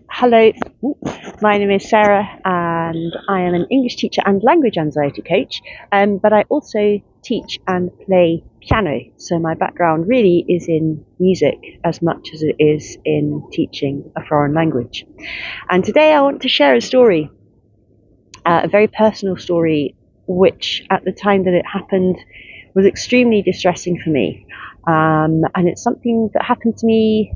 Hello, my name is Sarah, and I am an English teacher and language anxiety coach. But I also teach and play piano. So my background really is in music as much as it is in teaching a foreign language. And today I want to share a story, a very personal story, which at the time that it happened was extremely distressing for me. And it's something that happened to me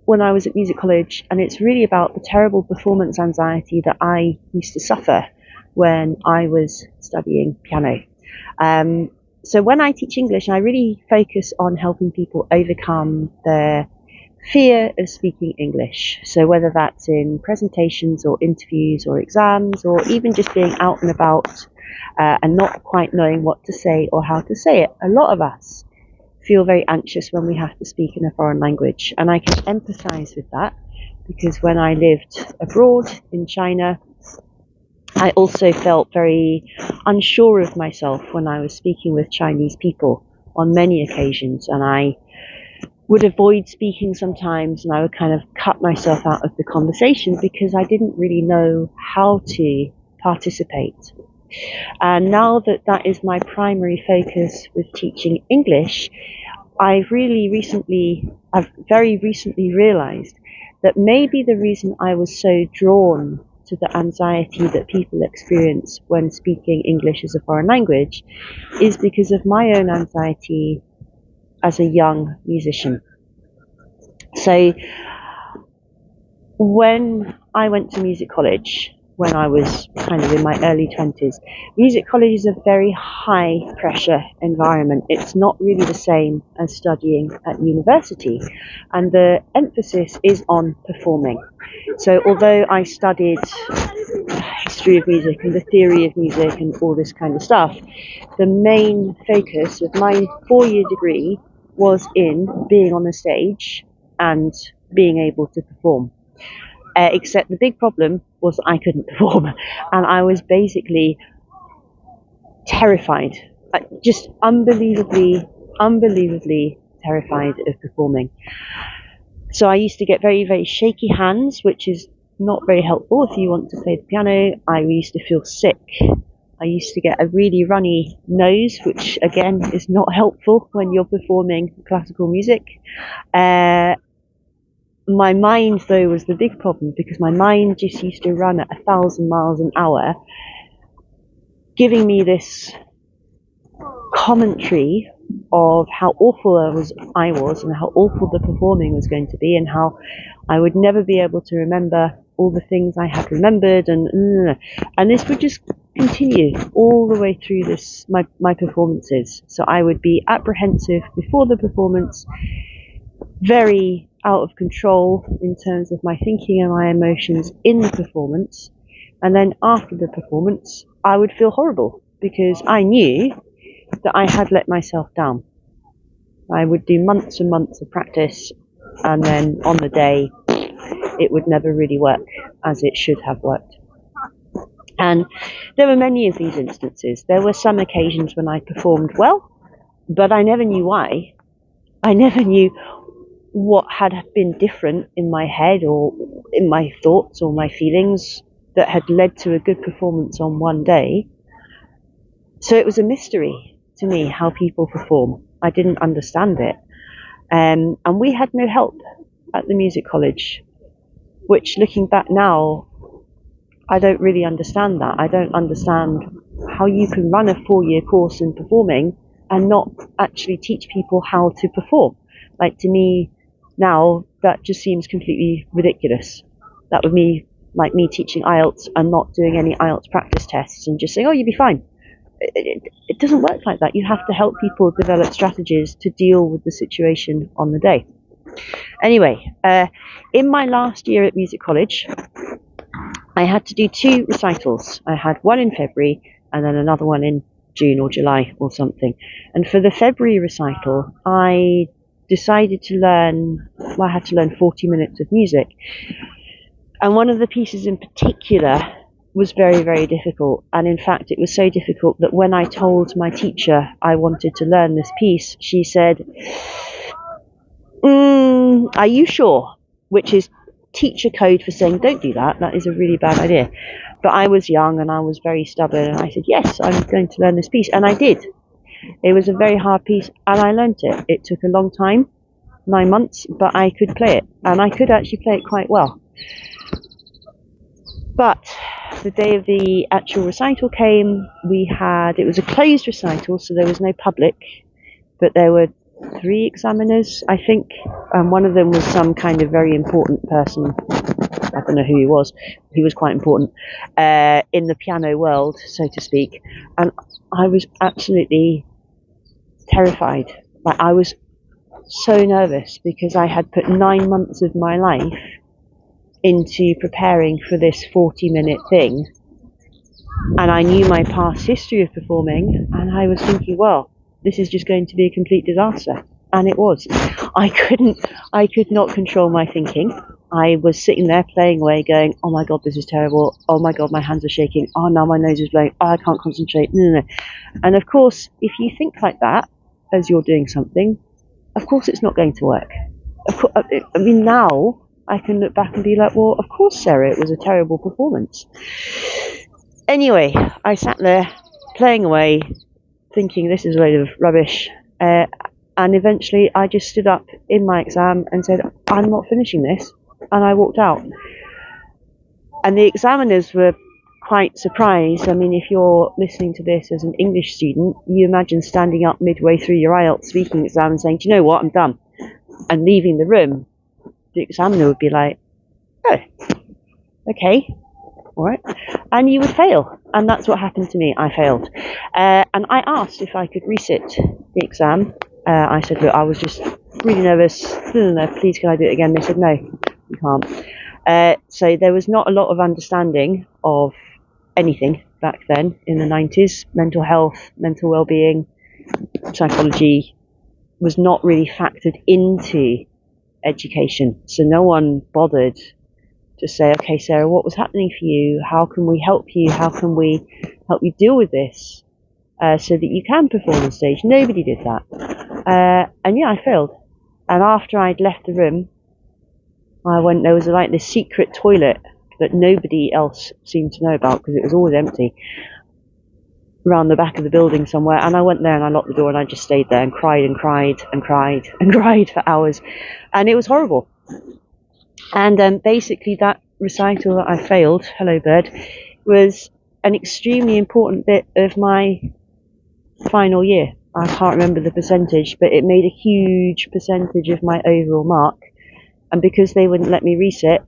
when I was at music college, and it's really about the terrible performance anxiety that I used to suffer when I was studying piano. So when I teach English, I really focus on helping people overcome their fear of speaking English. So whether that's in presentations or interviews or exams, or even just being out and about and not quite knowing what to say or how to say it, a lot of us feel very anxious when we have to speak in a foreign language. And I can empathize with that because when I lived abroad in China, I also felt very unsure of myself when I was speaking with Chinese people on many occasions. And I would avoid speaking sometimes, and I would kind of cut myself out of the conversation because I didn't really know how to participate. And now that that is my primary focus with teaching English, I've very recently realized that maybe the reason I was so drawn to the anxiety that people experience when speaking English as a foreign language is because of my own anxiety as a young musician. So when I went to music college, when I was kind of in my early 20s, music college is a very high pressure environment. It's not really the same as studying at university, and the emphasis is on performing. So although I studied history of music and the theory of music and all this kind of stuff, the main focus of my 4-year degree was in being on the stage and being able to perform. Except the big problem was I couldn't perform, and I was basically terrified, just unbelievably terrified of performing. So I used to get very, very shaky hands, which is not very helpful if you want to play the piano. I used to feel sick. I used to get a really runny nose, which again is not helpful when you're performing classical music. My mind, though, was the big problem because my mind just used to run at 1,000 miles an hour, giving me this commentary of how awful I was and how awful the performing was going to be and how I would never be able to remember all the things I had remembered, and this would just continue all the way through my performances. So I would be apprehensive before the performance, very out of control in terms of my thinking and my emotions in the performance, and then after the performance I would feel horrible because I knew that I had let myself down. I would do months and months of practice, and then on the day it would never really work as it should have worked. And there were many of these instances. There were some occasions when I performed well, but I never knew why. I never knew what had been different in my head or in my thoughts or my feelings that had led to a good performance on one day. So it was a mystery to me how people perform. I didn't understand it. And we had no help at the music college, which looking back now, I don't really understand that. I don't understand how you can run a 4-year course in performing and not actually teach people how to perform. Like, to me, now that just seems completely ridiculous. That would be like me teaching IELTS and not doing any IELTS practice tests and just saying, oh, you'll be fine. It doesn't work like that. You have to help people develop strategies to deal with the situation on the day. Anyway, in my last year at music college, I had to do 2 recitals. I had one in February and then another one in June or July or something. And for the February recital, I decided to I had to learn 40 minutes of music. And one of the pieces in particular was very, very difficult. And in fact, it was so difficult that when I told my teacher I wanted to learn this piece, she said, are you sure? Which is teacher code for saying don't do that. That is a really bad idea. But I was young and I was very stubborn, and I said yes, I'm going to learn this piece, and I did. It was a very hard piece, and I learnt it. It took a long time, 9 months, but I could play it, and I could actually play it quite well. But the day of the actual recital came, it was a closed recital, so there was no public, but there were 3 examiners, I think, and one of them was some kind of very important person. I don't know who he was. He was quite important in the piano world, so to speak, and I was absolutely terrified. Like, I was so nervous because I had put 9 months of my life into preparing for this 40-minute thing, and I knew my past history of performing, and I was thinking, well, this is just going to be a complete disaster. And it was. I could not control my thinking. I was sitting there playing away going, oh my god, this is terrible. Oh my god, my hands are shaking. Oh, now my nose is blowing. Oh, I can't concentrate. No. And of course, if you think like that as you're doing something, of course it's not going to work. I mean, now I can look back and be like, well, of course, Sarah, it was a terrible performance. Anyway, I sat there playing away, thinking this is a load of rubbish. And eventually I just stood up in my exam and said, I'm not finishing this. And I walked out. And the examiners were quite surprised. I mean, if you're listening to this as an English student, you imagine standing up midway through your IELTS speaking exam and saying, do you know what, I'm done, and leaving the room. The examiner would be like, oh, okay, all right. And you would fail. And that's what happened to me. I failed. And I asked if I could resit the exam. I said, look, I was just really nervous. Please, can I do it again? They said, no, you can't. So there was not a lot of understanding of anything back then in the 90s. Mental health, mental well-being, psychology was not really factored into education. So no one bothered to say, okay, Sarah, what was happening for you? How can we help you? How can we help you deal with this so that you can perform on stage? Nobody did that. And yeah, I failed. And after I'd left the room, there was like this secret toilet that nobody else seemed to know about because it was always empty, around the back of the building somewhere. And I went there and I locked the door and I just stayed there and cried and cried and cried and cried for hours. And it was horrible. And basically that recital that I failed, Hello Bird, was an extremely important bit of my final year. I can't remember the percentage, but it made a huge percentage of my overall mark. And because they wouldn't let me resit,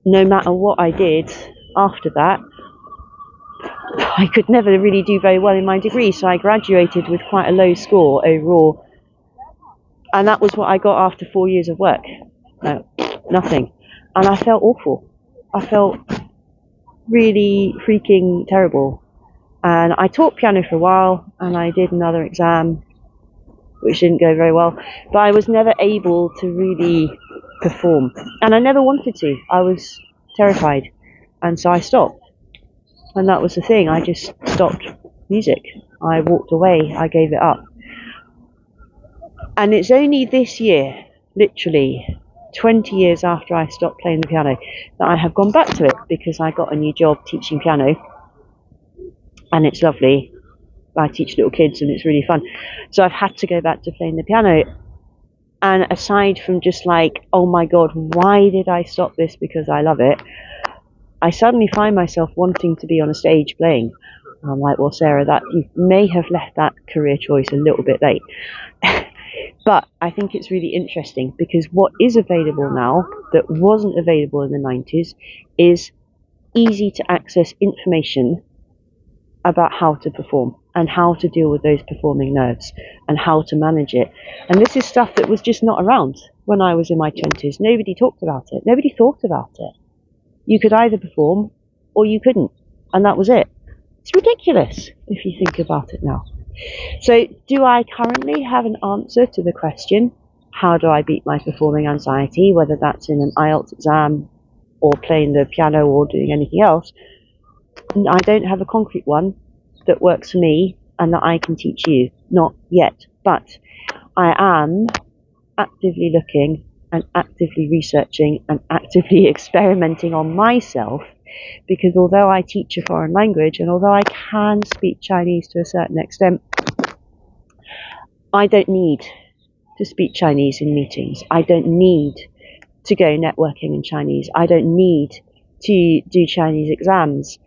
no matter what I did after that, I could never really do very well in my degree. So I graduated with quite a low score overall. And that was what I got after 4 years of work. No, nothing. And I felt awful. I felt really freaking terrible. And I taught piano for a while, and I did another exam, which didn't go very well. But I was never able to really perform. And I never wanted to. I was terrified. And so I stopped. And that was the thing. I just stopped music. I walked away. I gave it up. And it's only this year, literally 20 years after I stopped playing the piano, that I have gone back to it because I got a new job teaching piano. And it's lovely. I teach little kids and it's really fun. So I've had to go back to playing the piano. And aside from just like, oh my God, why did I stop this because I love it? I suddenly find myself wanting to be on a stage playing. I'm like, well, Sarah, that you may have left that career choice a little bit late. But I think it's really interesting because what is available now that wasn't available in the 90s is easy to access information about how to perform and how to deal with those performing nerves and how to manage it. And this is stuff that was just not around when I was in my 20s. Nobody talked about it. Nobody thought about it. You could either perform or you couldn't. And that was it. It's ridiculous if you think about it now. So do I currently have an answer to the question, how do I beat my performing anxiety, whether that's in an IELTS exam or playing the piano or doing anything else? I don't have a concrete one that works for me and that I can teach you. Not yet. But I am actively looking and actively researching and actively experimenting on myself, because although I teach a foreign language and although I can speak Chinese to a certain extent, I don't need to speak Chinese in meetings. I don't need to go networking in Chinese. I don't need to do Chinese exams.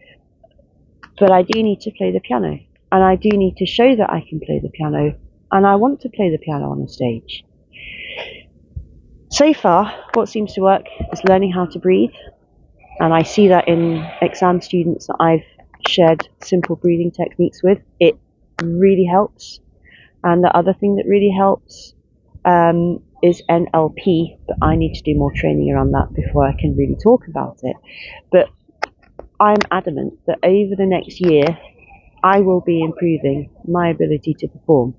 But I do need to play the piano. And I do need to show that I can play the piano. And I want to play the piano on a stage. So far, what seems to work is learning how to breathe. And I see that in exam students that I've shared simple breathing techniques with. It really helps. And the other thing that really helps is NLP, but I need to do more training around that before I can really talk about it. But I'm adamant that over the next year, I will be improving my ability to perform.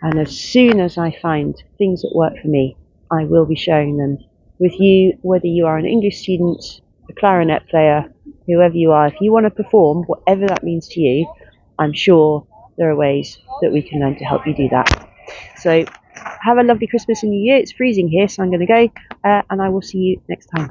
And as soon as I find things that work for me, I will be sharing them with you, whether you are an English student, a clarinet player, whoever you are. If you want to perform, whatever that means to you, I'm sure there are ways that we can learn to help you do that. So have a lovely Christmas and New Year. It's freezing here, so I'm going to go, and I will see you next time.